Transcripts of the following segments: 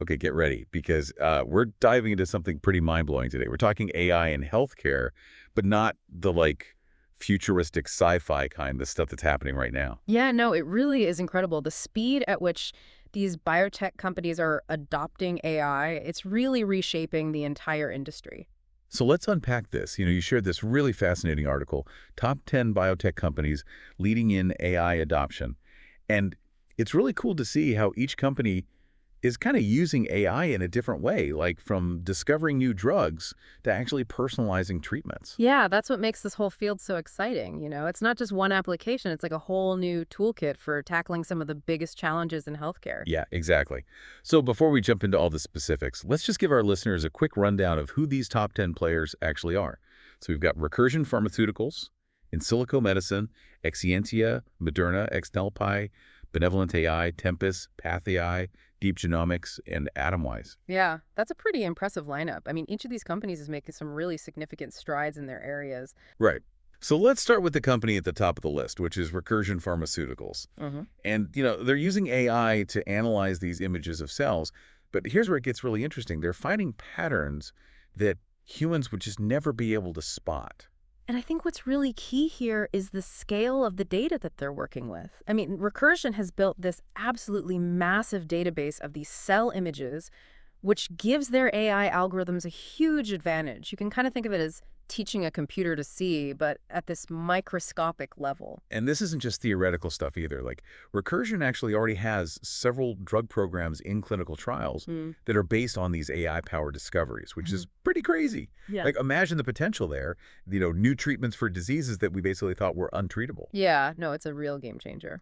Okay, get ready, because we're diving into something pretty mind-blowing today. We're talking AI in healthcare, but not the, futuristic sci-fi kind, the stuff that's happening right now. Yeah, no, it really is incredible. The speed at which these biotech companies are adopting AI, it's really reshaping the entire industry. So let's unpack this. You shared this really fascinating article, Top 10 Biotech Companies Leading in AI Adoption. And it's really cool to see how each company is kind of using AI in a different way, like from discovering new drugs to actually personalizing treatments. Yeah, that's what makes this whole field so exciting, It's not just one application, it's like a whole new toolkit for tackling some of the biggest challenges in healthcare. Yeah, exactly. So before we jump into all the specifics, let's just give our listeners a quick rundown of who these top 10 players actually are. So we've got Recursion Pharmaceuticals, Insilico Medicine, Exscientia, Moderna, Xtelpi, Benevolent AI, Tempus, Path.AI, Deep Genomics, and Atomwise. Yeah, that's a pretty impressive lineup. I mean, each of these companies is making some really significant strides in their areas. Right. So let's start with the company at the top of the list, which is Recursion Pharmaceuticals. Hmm. And, they're using AI to analyze these images of cells. But here's where it gets really interesting. They're finding patterns that humans would just never be able to spot. And I think what's really key here is the scale of the data that they're working with. I mean, Recursion has built this absolutely massive database of these cell images, which gives their AI algorithms a huge advantage. You can kind of think of it as teaching a computer to see, but at this microscopic level. And this isn't just theoretical stuff either. Like, Recursion actually already has several drug programs in clinical trials Mm. that are based on these AI-powered discoveries, which Mhm. is pretty crazy. Yeah. Like, imagine the potential there, new treatments for diseases that we basically thought were untreatable. Yeah, no, it's a real game changer.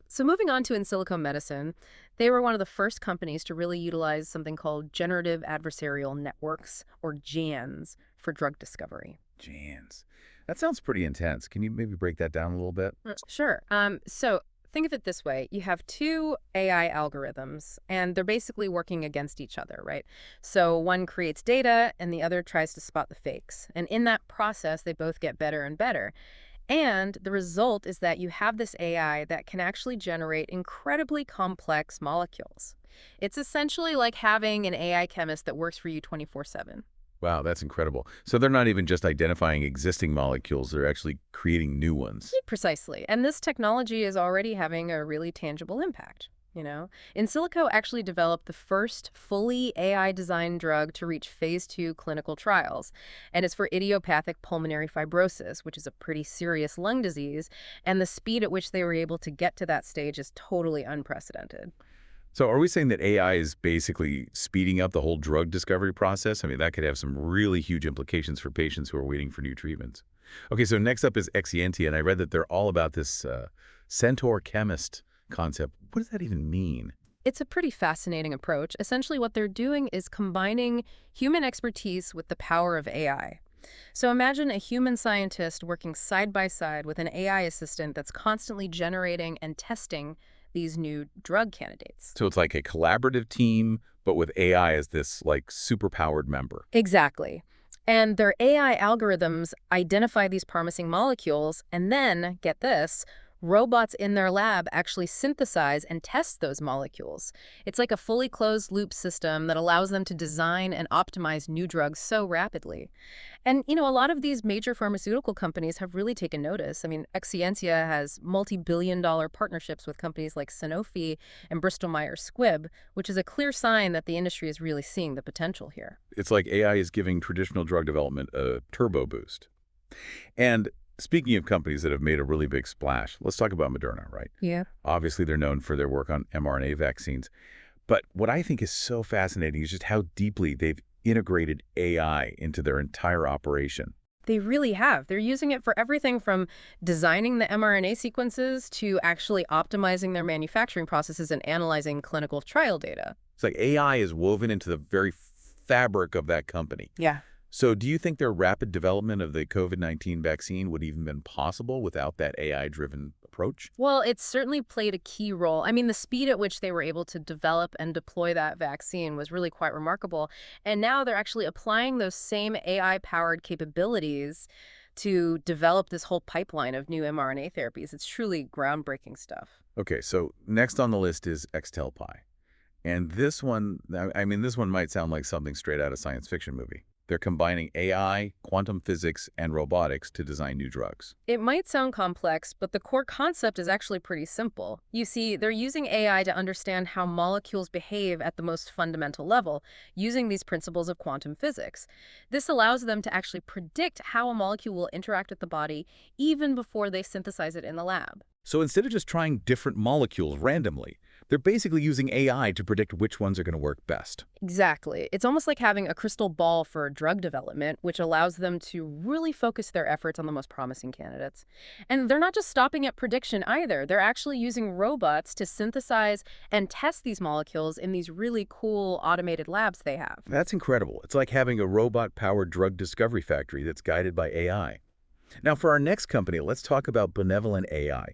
So moving on to Insilico Medicine, they were one of the first companies to really utilize something called Generative Adversarial Networks, or GANs, for drug discovery. Jans. That sounds pretty intense. Can you maybe break that down a little bit? Sure. So think of it this way. You have two AI algorithms, and they're basically working against each other, right? So one creates data, and the other tries to spot the fakes. And in that process, they both get better and better. And the result is that you have this AI that can actually generate incredibly complex molecules. It's essentially like having an AI chemist that works for you 24/7. Wow, that's incredible. So they're not even just identifying existing molecules, they're actually creating new ones. Precisely. And this technology is already having a really tangible impact. Insilico actually developed the first fully AI-designed drug to reach phase 2 clinical trials, and it's for idiopathic pulmonary fibrosis, which is a pretty serious lung disease, and the speed at which they were able to get to that stage is totally unprecedented. So are we saying that AI is basically speeding up the whole drug discovery process? I mean, that could have some really huge implications for patients who are waiting for new treatments. Okay, so next up is Exscientia, and I read that they're all about this centaur chemist concept. What does that even mean? It's a pretty fascinating approach. Essentially, what they're doing is combining human expertise with the power of AI. So imagine a human scientist working side by side with an AI assistant that's constantly generating and testing these new drug candidates. So it's like a collaborative team, but with AI as this, super-powered member. Exactly. And their AI algorithms identify these promising molecules, and then, get this, robots in their lab actually synthesize and test those molecules. It's like a fully closed loop system that allows them to design and optimize new drugs so rapidly. And, a lot of these major pharmaceutical companies have really taken notice. I mean, Exscientia has multi-billion-dollar partnerships with companies like Sanofi and Bristol Myers Squibb, which is a clear sign that the industry is really seeing the potential here. It's like AI is giving traditional drug development a turbo boost. And speaking of companies that have made a really big splash, let's talk about Moderna, right? Yeah. Obviously, they're known for their work on mRNA vaccines. But what I think is so fascinating is just how deeply they've integrated AI into their entire operation. They really have. They're using it for everything from designing the mRNA sequences to actually optimizing their manufacturing processes and analyzing clinical trial data. It's like AI is woven into the very fabric of that company. Yeah. So do you think their rapid development of the COVID-19 vaccine would even been possible without that AI-driven approach? Well, it certainly played a key role. I mean, the speed at which they were able to develop and deploy that vaccine was really quite remarkable. And now they're actually applying those same AI-powered capabilities to develop this whole pipeline of new mRNA therapies. It's truly groundbreaking stuff. Okay, so next on the list is Xtelpi. And this one, I mean, this one might sound like something straight out of a science fiction movie. They're combining AI, quantum physics, and robotics to design new drugs. It might sound complex, but the core concept is actually pretty simple. You see, they're using AI to understand how molecules behave at the most fundamental level, using these principles of quantum physics. This allows them to actually predict how a molecule will interact with the body even before they synthesize it in the lab. So instead of just trying different molecules randomly, they're basically using AI to predict which ones are going to work best. Exactly. It's almost like having a crystal ball for drug development, which allows them to really focus their efforts on the most promising candidates. And they're not just stopping at prediction either. They're actually using robots to synthesize and test these molecules in these really cool automated labs they have. That's incredible. It's like having a robot-powered drug discovery factory that's guided by AI. Now, for our next company, let's talk about Benevolent AI.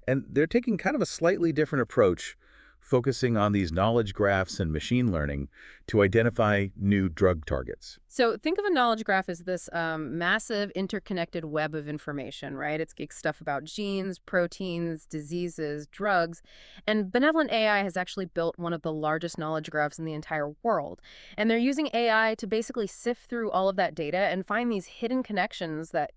And they're taking kind of a slightly different approach, focusing on these knowledge graphs and machine learning to identify new drug targets. So think of a knowledge graph as this massive interconnected web of information, right? It's stuff about genes, proteins, diseases, drugs. And Benevolent AI has actually built one of the largest knowledge graphs in the entire world. And they're using AI to basically sift through all of that data and find these hidden connections that,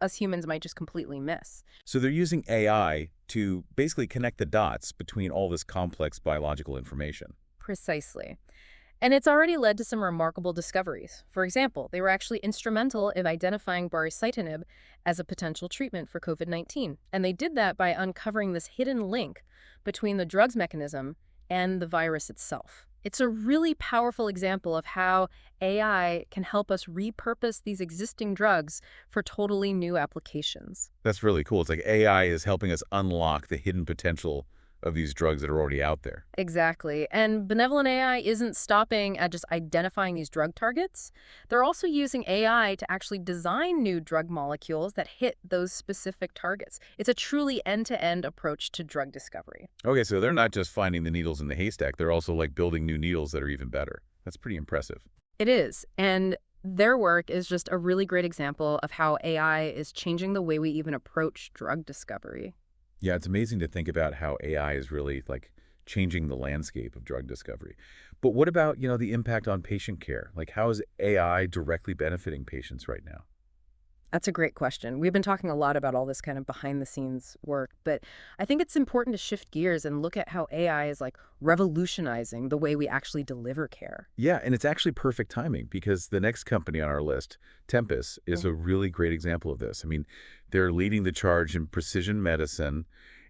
us humans might just completely miss. So they're using AI to basically connect the dots between all this complex biological information. Precisely. And it's already led to some remarkable discoveries. For example, they were actually instrumental in identifying baricitinib as a potential treatment for COVID-19. And they did that by uncovering this hidden link between the drug's mechanism and the virus itself. It's a really powerful example of how AI can help us repurpose these existing drugs for totally new applications. That's really cool. It's like AI is helping us unlock the hidden potential of these drugs that are already out there. Exactly. And Benevolent AI isn't stopping at just identifying these drug targets. They're also using AI to actually design new drug molecules that hit those specific targets. It's a truly end-to-end approach to drug discovery. Okay, so they're not just finding the needles in the haystack. They're also like building new needles that are even better. That's pretty impressive. It is. And their work is just a really great example of how AI is changing the way we even approach drug discovery. Yeah, it's amazing to think about how AI is really like changing the landscape of drug discovery. But what about, the impact on patient care? Like how is AI directly benefiting patients right now? That's a great question. We've been talking a lot about all this kind of behind the scenes work, but I think it's important to shift gears and look at how AI is like revolutionizing the way we actually deliver care. Yeah, and it's actually perfect timing because the next company on our list, Tempus, is a really great example of this. I mean, they're leading the charge in precision medicine,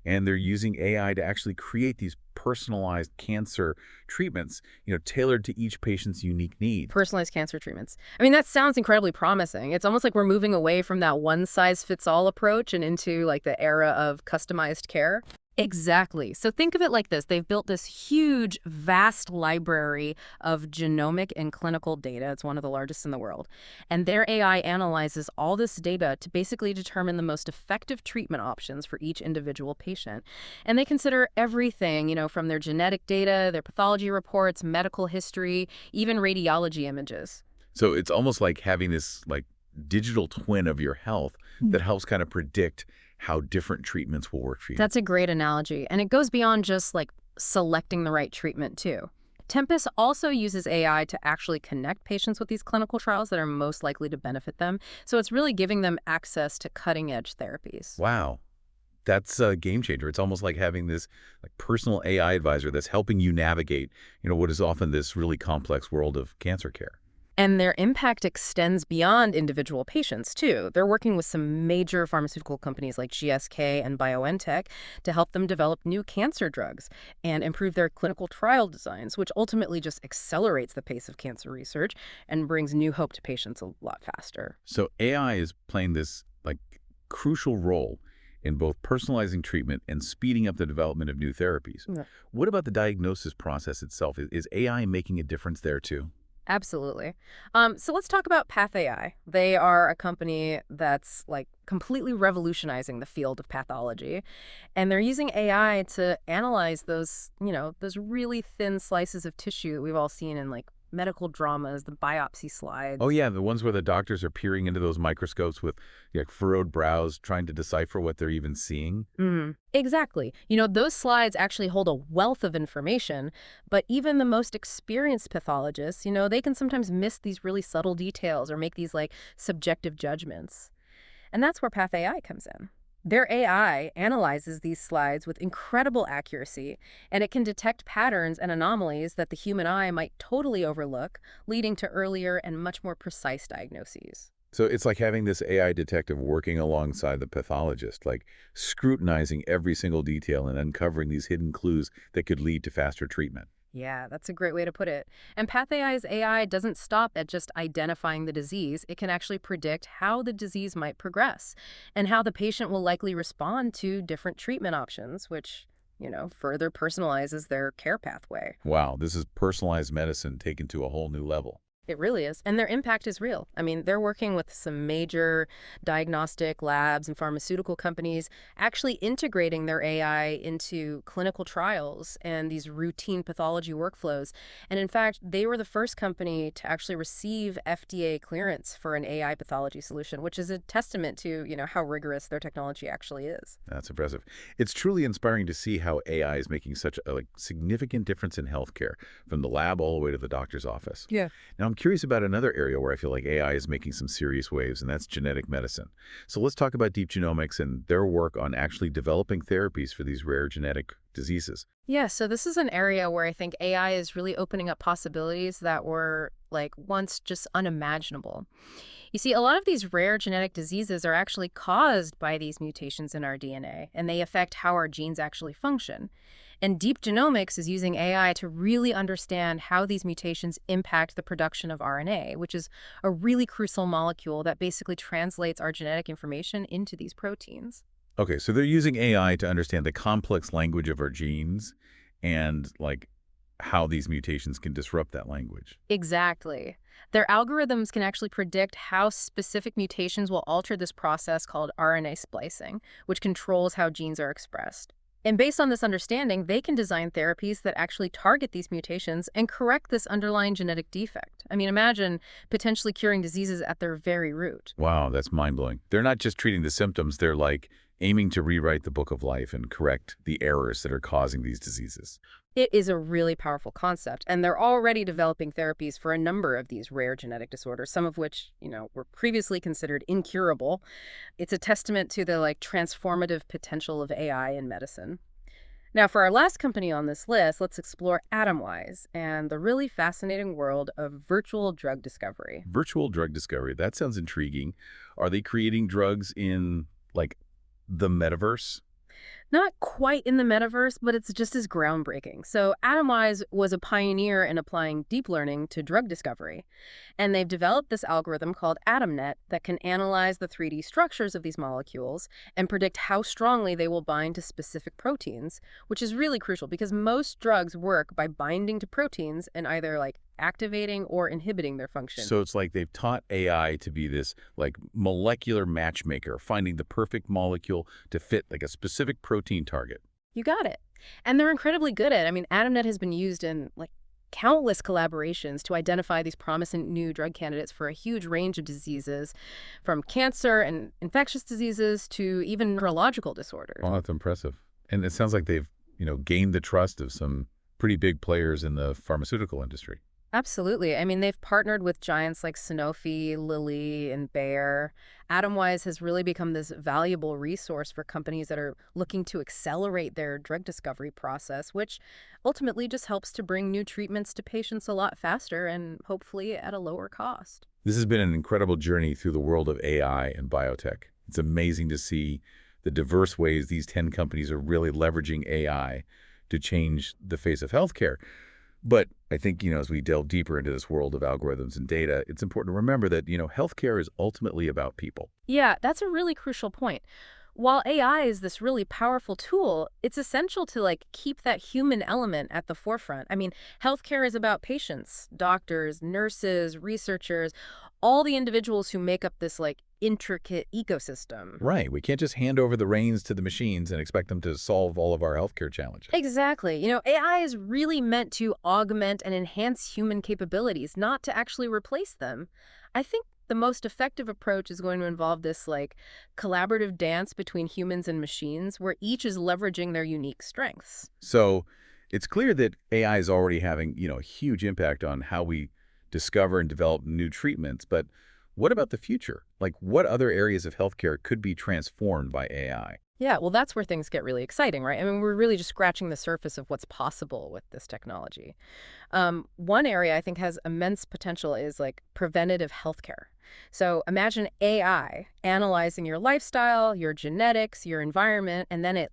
and they're using AI to actually create these personalized cancer treatments, tailored to each patient's unique need. Personalized cancer treatments. I mean, that sounds incredibly promising. It's almost like we're moving away from that one-size-fits-all approach and into like the era of customized care. Exactly. So think of it like this. They've built this huge, vast library of genomic and clinical data. It's one of the largest in the world. And their AI analyzes all this data to basically determine the most effective treatment options for each individual patient. And they consider everything, from their genetic data, their pathology reports, medical history, even radiology images. So it's almost like having this like digital twin of your health that helps kind of predict how different treatments will work for you. That's a great analogy. And it goes beyond just like selecting the right treatment too. Tempus also uses AI to actually connect patients with these clinical trials that are most likely to benefit them. So it's really giving them access to cutting-edge therapies. Wow. That's a game changer. It's almost like having this like personal AI advisor that's helping you navigate, what is often this really complex world of cancer care. And their impact extends beyond individual patients, too. They're working with some major pharmaceutical companies like GSK and Biotech to help them develop new cancer drugs and improve their clinical trial designs, which ultimately just accelerates the pace of cancer research and brings new hope to patients a lot faster. So AI is playing this like crucial role in both personalizing treatment and speeding up the development of new therapies. Yeah. What about the diagnosis process itself? Is AI making a difference there too? Absolutely. So let's talk about Path.AI. They are a company that's like completely revolutionizing the field of pathology. And they're using AI to analyze those really thin slices of tissue that we've all seen in like medical dramas, the biopsy Oh, slides. yeah, the ones where the doctors are peering into those microscopes with like furrowed brows, trying to decipher what they're even seeing. Exactly. Those slides actually hold a wealth of information, but even the most experienced pathologists, they can sometimes miss these really subtle details or make these like subjective judgments. And that's where PathAI comes in. Their AI analyzes these slides with incredible accuracy, and it can detect patterns and anomalies that the human eye might totally overlook, leading to earlier and much more precise diagnoses. So it's like having this AI detective working alongside the pathologist, like scrutinizing every single detail and uncovering these hidden clues that could lead to faster treatment. Yeah, that's a great way to put it. And PathAI's AI doesn't stop at just identifying the disease. It can actually predict how the disease might progress and how the patient will likely respond to different treatment options, which, further personalizes their care pathway. Wow, this is personalized medicine taken to a whole new level. It really is. And their impact is real. I mean, they're working with some major diagnostic labs and pharmaceutical companies, actually integrating their AI into clinical trials and these routine pathology workflows. And in fact, they were the first company to actually receive FDA clearance for an AI pathology solution, which is a testament to, how rigorous their technology actually is. That's impressive. It's truly inspiring to see how AI is making such a significant difference in healthcare, from the lab all the way to the doctor's office. Yeah. Now, I'm curious about another area where I feel like AI is making some serious waves, and that's genetic medicine. So let's talk about Deep Genomics and their work on actually developing therapies for these rare genetic diseases. Yeah, so this is an area where I think AI is really opening up possibilities that were like once just unimaginable. You see, a lot of these rare genetic diseases are actually caused by these mutations in our DNA, and they affect how our genes actually function. And deep genomics is using AI to really understand how these mutations impact the production of RNA, which is a really crucial molecule that basically translates our genetic information into these proteins. Okay, so they're using AI to understand the complex language of our genes and how these mutations can disrupt that language. Exactly. Their algorithms can actually predict how specific mutations will alter this process called RNA splicing, which controls how genes are expressed. And based on this understanding, they can design therapies that actually target these mutations and correct this underlying genetic defect. I mean, imagine potentially curing diseases at their very root. Wow, that's mind-blowing. They're not just treating the symptoms, they're aiming to rewrite the book of life and correct the errors that are causing these diseases. It is a really powerful concept, and they're already developing therapies for a number of these rare genetic disorders, some of which, were previously considered incurable. It's a testament to the transformative potential of AI in medicine. Now, for our last company on this list, let's explore Atomwise and the really fascinating world of virtual drug discovery. Virtual drug discovery, that sounds intriguing. Are they creating drugs in, the metaverse? Not quite in the metaverse, but it's just as groundbreaking. So, Atomwise was a pioneer in applying deep learning to drug discovery. And they've developed this algorithm called AtomNet that can analyze the 3D structures of these molecules and predict how strongly they will bind to specific proteins, which is really crucial because most drugs work by binding to proteins and either activating or inhibiting their function. So it's like they've taught AI to be this molecular matchmaker, finding the perfect molecule to fit a specific protein target. You got it. And they're incredibly good at it. I mean, AtomNet has been used in countless collaborations to identify these promising new drug candidates for a huge range of diseases, from cancer and infectious diseases to even neurological disorders. Well, that's impressive. And it sounds like they've, gained the trust of some pretty big players in the pharmaceutical industry. Absolutely. I mean, they've partnered with giants like Sanofi, Lilly, and Bayer. Atomwise has really become this valuable resource for companies that are looking to accelerate their drug discovery process, which ultimately just helps to bring new treatments to patients a lot faster and hopefully at a lower cost. This has been an incredible journey through the world of AI and biotech. It's amazing to see the diverse ways these 10 companies are really leveraging AI to change the face of healthcare. But I think, as we delve deeper into this world of algorithms and data, it's important to remember that, healthcare is ultimately about people. Yeah, that's a really crucial point. While AI is this really powerful tool, it's essential to keep that human element at the forefront. I mean, healthcare is about patients, doctors, nurses, researchers, all the individuals who make up this intricate ecosystem. Right. We can't just hand over the reins to the machines and expect them to solve all of our healthcare challenges. Exactly. AI is really meant to augment and enhance human capabilities, not to actually replace them. I think the most effective approach is going to involve this collaborative dance between humans and machines where each is leveraging their unique strengths. So it's clear that AI is already having, a huge impact on how we discover and develop new treatments. But what about the future? Like, what other areas of healthcare could be transformed by AI? Yeah, well, that's where things get really exciting, right? I mean, we're really just scratching the surface of what's possible with this technology. One area I think has immense potential is preventative healthcare. So imagine AI analyzing your lifestyle, your genetics, your environment, and then it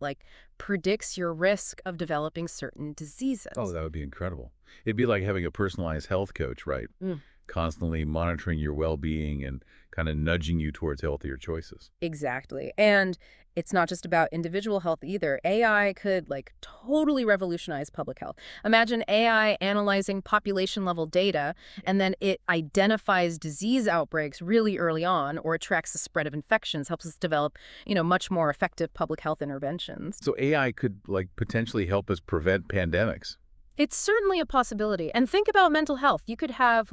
predicts your risk of developing certain Oh, diseases. that would be incredible. It'd be like having a personalized health coach, right? Mm. Constantly monitoring your well-being and kind of nudging you towards healthier choices. Exactly. And it's not just about individual health either. AI could totally revolutionize public health. Imagine AI analyzing population level data and then it identifies disease outbreaks really early on or it tracks the spread of infections, helps us develop, much more effective public health interventions. So AI could potentially help us prevent pandemics. It's certainly a possibility. And think about mental health. You could have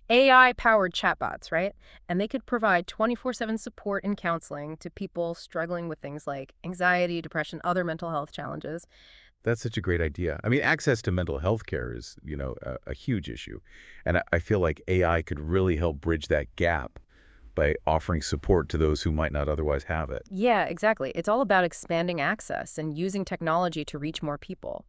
AI-powered chatbots, right? And they could provide 24/7 support and counseling to people struggling with things like anxiety, depression, other mental health challenges. That's such a great idea. I mean, access to mental health care is, a huge issue. And I feel like AI could really help bridge that gap by offering support to those who might not otherwise have it. Yeah, exactly. It's all about expanding access and using technology to reach more people.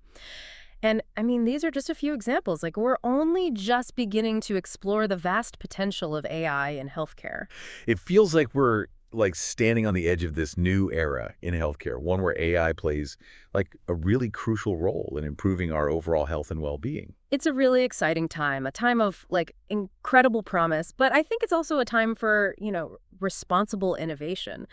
And I mean, these are just a few examples. We're only just beginning to explore the vast potential of AI in healthcare. It feels like we're standing on the edge of this new era in healthcare, one where AI plays a really crucial role in improving our overall health and well-being. It's a really exciting time, a time of incredible promise, but I think it's also a time for, responsible innovation.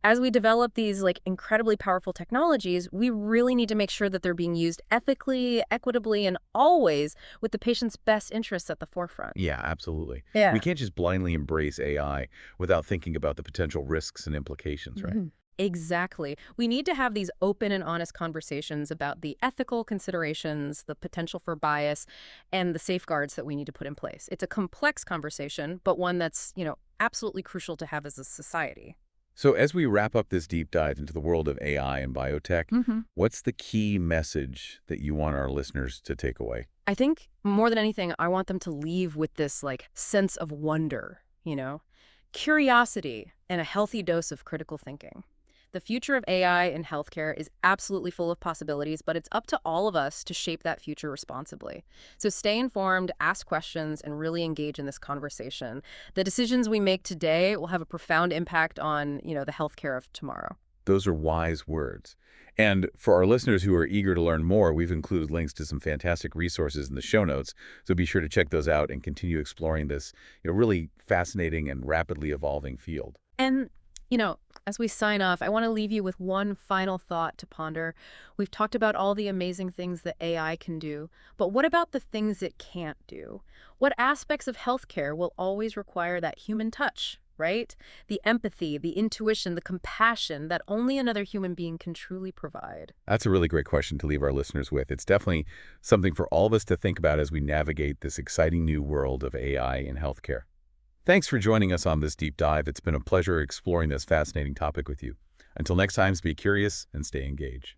As we develop these incredibly powerful technologies, we really need to make sure that they're being used ethically, equitably, and always with the patient's best interests at the forefront. Yeah, absolutely. We Yeah. can't just blindly embrace AI without thinking about the potential risks and implications, right? Mhm. Exactly. We need to have these open and honest conversations about the ethical considerations, the potential for bias, and the safeguards that we need to put in place. It's a complex conversation, but one that's, absolutely crucial to have as a society. So as we wrap up this deep dive into the world of AI and biotech, Hmm. what's the key message that you want our listeners to take away? I think more than anything, I want them to leave with this sense of wonder, curiosity, and a healthy dose of critical thinking. The future of AI in healthcare is absolutely full of possibilities, but it's up to all of us to shape that future responsibly. So stay informed, ask questions, and really engage in this conversation. The decisions we make today will have a profound impact on, the healthcare of tomorrow. Those are wise words. And for our listeners who are eager to learn more, we've included links to some fantastic resources in the show notes. So be sure to check those out and continue exploring this, really fascinating and rapidly evolving field. And as we sign off, I want to leave you with one final thought to ponder. We've talked about all the amazing things that AI can do, but what about the things it can't do? What aspects of healthcare will always require that human touch, right? The empathy, the intuition, the compassion that only another human being can truly provide. That's a really great question to leave our listeners with. It's definitely something for all of us to think about as we navigate this exciting new world of AI in healthcare. Thanks for joining us on this deep dive. It's been a pleasure exploring this fascinating topic with you. Until next time, be curious and stay engaged.